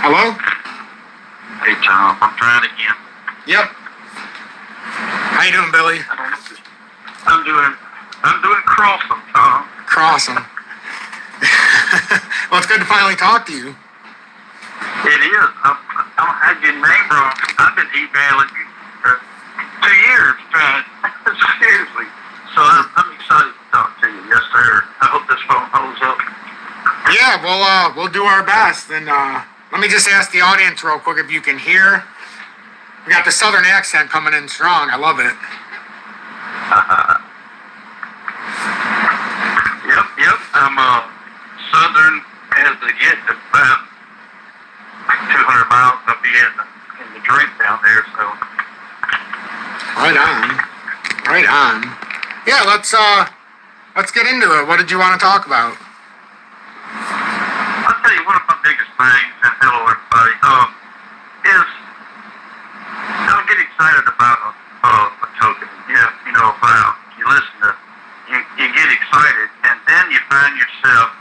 Hello? Hey, Tom. I'm trying again. Yep. How you doing, Billy? I'm doing crossing, Tom. Crossing. Well, it's good to finally talk to you. It is. I had your name wrong. I've been emailing you for 2 years, trying. Seriously. So I'm excited to talk to you. Yes, sir. I hope this phone holds up. Yeah, we'll do our best. And let me just ask the audience real quick if you can hear. We got the southern accent coming in strong. I love it. Yep. I'm southern as they get, about 200 miles. I'll be in the drink down there. So. Right on. Yeah, let's get into it. What did you want to talk about? I'll tell you one of my biggest things, and hello everybody, is I get excited about a token. Yeah, if you listen to, you get excited, and then you find yourself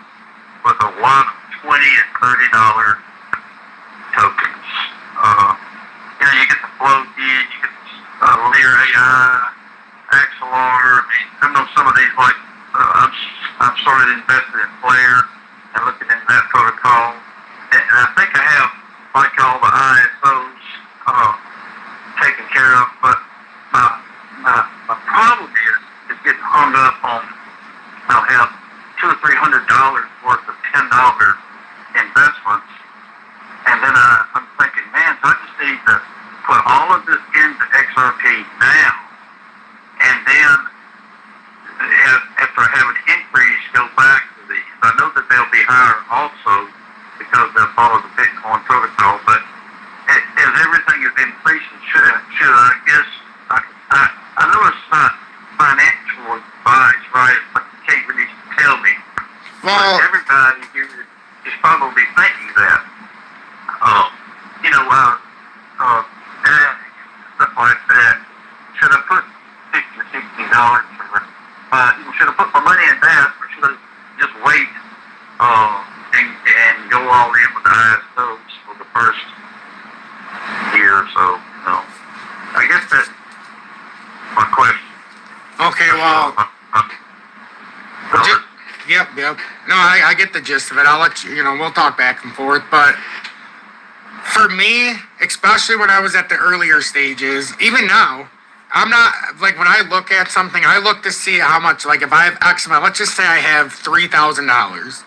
with a lot of $20 and $30 tokens. You get the Floki, you get the Lear AI, Axelar. I know some of these, like, I'm sort of invested in Flare and looking into that protocol. And I think I have, like, all the ISOs taken care of, but my problem is getting hung up on, I'll have $200 or $300 worth of $10 investments, and then I'm thinking, man, so I just need to put all of this into XRP now, and then after I have an increase, go back to these. I know that they'll be higher also because they'll follow the Bitcoin protocol, but as everything is increasing, should I guess, I know it's not financial advice, right? But you can't really tell me. Well, but everybody here is probably thinking that. Stuff like that. Should I put $50 or $60 should I put my money in that, or should I just wait and go all in with the ISOs for the first year or so? No. I guess that's my question. okay, well, yep. No, I get the gist of it. I'll let you, we'll talk back and forth. But for me, especially when I was at the earlier stages, even now, I'm not, like, when I look at something, I look to see how much, like, if I have X amount, let's just say I have $3,000.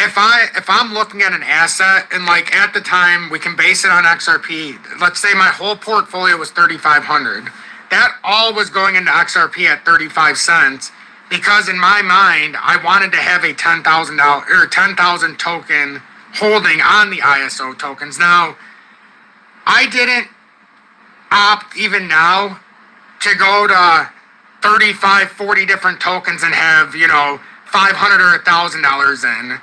If I'm looking at an asset, and, like, at the time, we can base it on XRP, let's say my whole portfolio was $3,500. That all was going into XRP at 35 cents, because in my mind, I wanted to have a $10,000 or 10,000 token holding on the ISO tokens. Now, I didn't opt even now to go to 35, 40 different tokens and have, $500 or $1,000 in.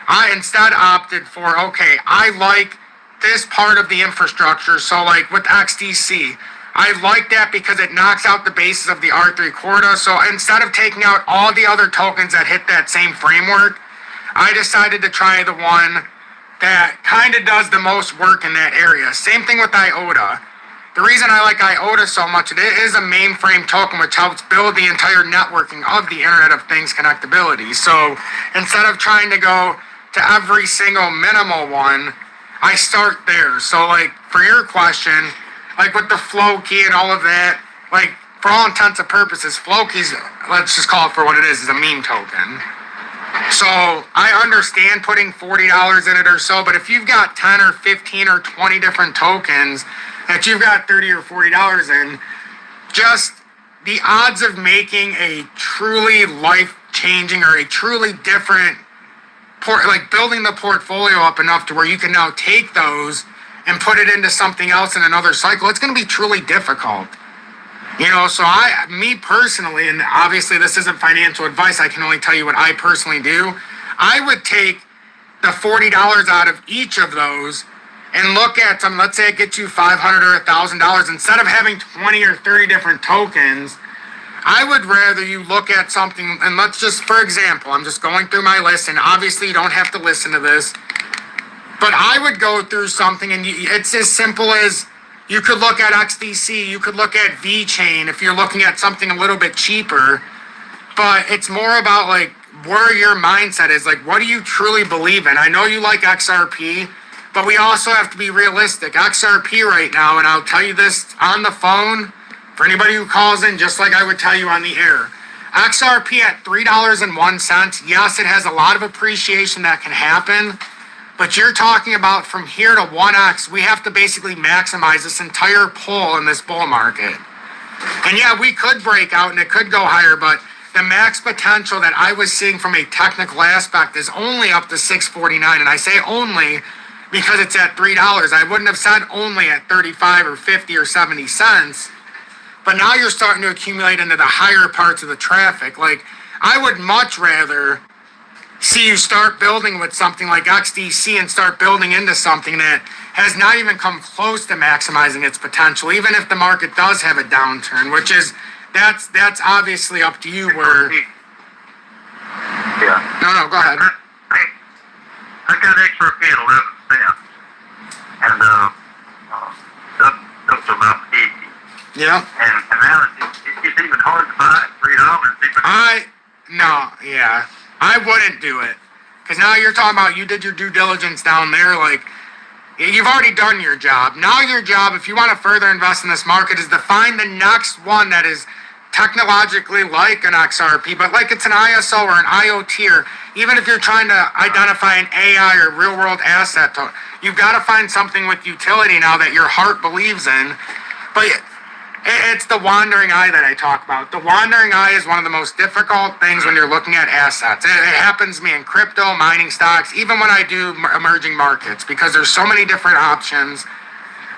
I instead opted for, okay, I like this part of the infrastructure. So, like, with XDC, I like that because it knocks out the basis of the R3 Corda. So instead of taking out all the other tokens that hit that same framework, I decided to try the one that kind of does the most work in that area. Same thing with IOTA. The reason I like IOTA so much, it is a mainframe token which helps build the entire networking of the Internet of Things connectability. So instead of trying to go to every single minimal one, I start there. So, like, for your question, like with the Floki and all of that, like, for all intents and purposes, Floki's, let's just call it for what it is a meme token. So I understand putting $40 in it or so, but if you've got 10 or 15 or 20 different tokens that you've got $30 or $40 in, just the odds of making a truly life-changing or a truly different, like building the portfolio up enough to where you can now take those and put it into something else in another cycle, it's going to be truly difficult. So me personally, and obviously this isn't financial advice, I can only tell you what I personally do. I would take the $40 out of each of those and look at some, let's say it gets you $500 or $1,000. Instead of having 20 or 30 different tokens, I would rather you look at something, and let's just, for example, I'm just going through my list, and obviously you don't have to listen to this. But I would go through something, and it's as simple as you could look at XDC, you could look at VChain if you're looking at something a little bit cheaper. But it's more about like where your mindset is. Like, what do you truly believe in? I know you like XRP, but we also have to be realistic. XRP right now, and I'll tell you this on the phone for anybody who calls in, just like I would tell you on the air. XRP at $3.01. Yes, it has a lot of appreciation that can happen. But you're talking about from here to 1x, we have to basically maximize this entire pull in this bull market. And yeah, we could break out and it could go higher, but the max potential that I was seeing from a technical aspect is only up to 649. And I say only because it's at $3. I wouldn't have said only at 35 or 50 or 70 cents. But now you're starting to accumulate into the higher parts of the traffic. Like, I would much rather see you start building with something like XDC and start building into something that has not even come close to maximizing its potential, even if the market does have a downturn, which is, that's obviously up to you where... Yeah. No, go ahead. I got XRP at 11 cents, and up to about 50. Yeah. And now it's even hard to buy at $3. I wouldn't do it. Because now you're talking about you did your due diligence down there. Like, you've already done your job. Now your job, if you want to further invest in this market, is to find the next one that is technologically like an XRP, but like it's an ISO or an IoT, or even if you're trying to identify an AI or real world asset, you've got to find something with utility now that your heart believes in. But it's the wandering eye that I talk about. The wandering eye is one of the most difficult things when you're looking at assets. It happens to me in crypto, mining stocks, even when I do emerging markets, because there's so many different options.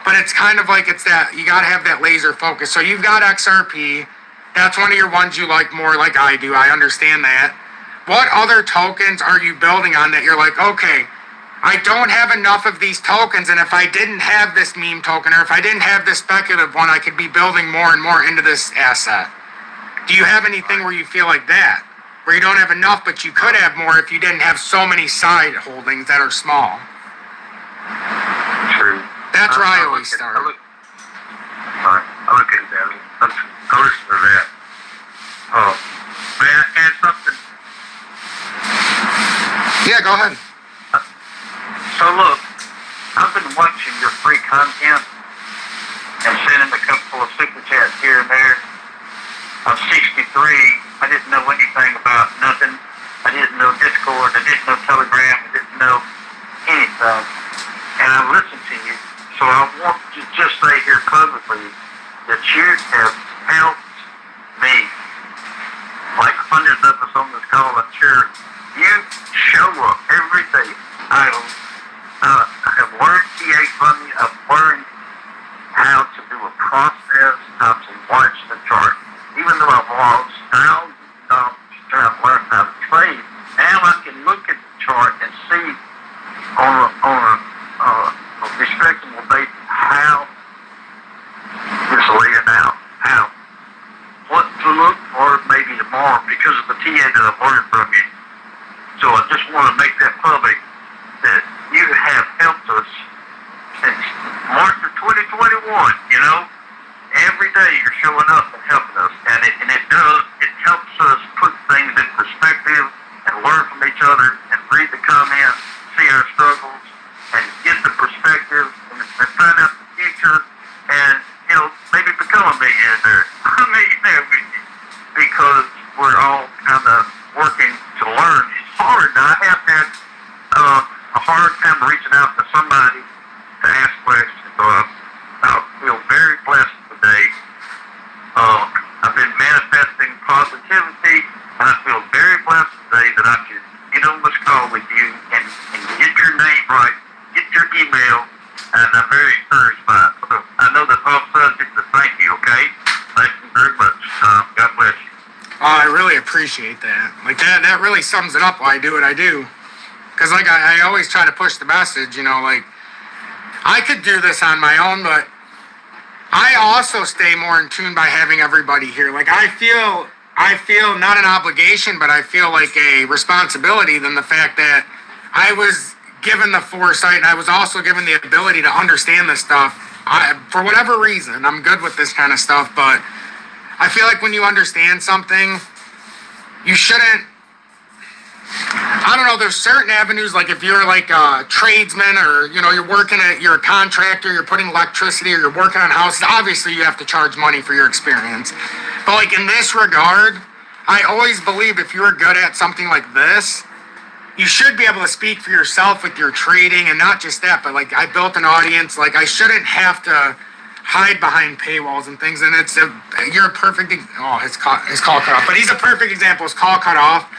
But it's kind of like it's that, you got to have that laser focus. So you've got XRP. That's one of your ones you like more, like I do. I understand that. What other tokens are you building on that you're like, okay, I don't have enough of these tokens, and if I didn't have this meme token, or if I didn't have this speculative one, I could be building more and more into this asset. Do you have anything where you feel like that? Where you don't have enough, but you could have more if you didn't have so many side holdings that are small? True. That's where I always start. I look at that. I listen to that. May I add something? Yeah, go ahead. So look, I've been watching your free content and sending a couple of super chats here and there. I'm 63. I didn't know anything about nothing. I didn't know Discord. I didn't know Telegram. I didn't know anything. And I listened to you. So I want to just say here publicly that you have helped me. Like hundreds of us on this call, I'm sure. You show up every day. I have learned TA from you. I've learned how to do a process, how to watch the chart. Even though I've lost thousands of dollars trying to learn how to trade, now I can look at the chart and see on a respectable basis how it's laying out, what to look for maybe tomorrow because of the TA that I've learned from you. So I just want to make that public that you have helped us since March of 2021, you know? Every day you're showing up and helping us, and it helps us put things in perspective and learn from each other and read the comments, see our struggles, and get the perspective and find out the future and, you know, maybe become a millionaire with you because we're all kind of working to learn. It's hard. I have had a hard time reaching out to somebody to ask questions. I feel very blessed today. I've been manifesting positivity, and I feel very blessed today that I could get on this call with you and get your name right, get your email, and I'm very encouraged by it. So I know that's off subject, but thank you, okay? Thank you very much. God bless you. Oh, I really appreciate that. Like, that really sums it up why I do what I do. Because, like, I always try to push the message, you know, like, I could do this on my own, but I also stay more in tune by having everybody here. Like, I feel not an obligation, but I feel like a responsibility than the fact that I was given the foresight, and I was also given the ability to understand this stuff. For whatever reason, I'm good with this kind of stuff, but I feel like when you understand something, you shouldn't. I don't know. There's certain avenues, like if you're like a tradesman, or you're a contractor, you're putting electricity, or you're working on houses. Obviously, you have to charge money for your experience. But like in this regard, I always believe if you're good at something like this, you should be able to speak for yourself with your trading, and not just that, but like I built an audience. Like I shouldn't have to hide behind paywalls and things. And you're a perfect. His call cut off, but he's a perfect example. His call cut off.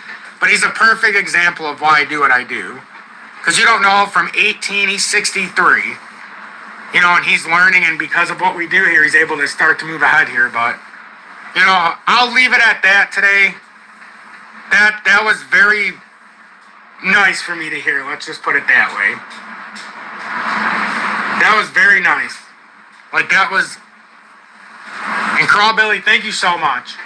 But he's a perfect example of why I do what I do. Because you don't know, from 18, he's 63. And he's learning, and because of what we do here, he's able to start to move ahead here. But, I'll leave it at that today. That was very nice for me to hear. Let's just put it that way. That was very nice. Like, that was... And Crawl Billy, thank you so much.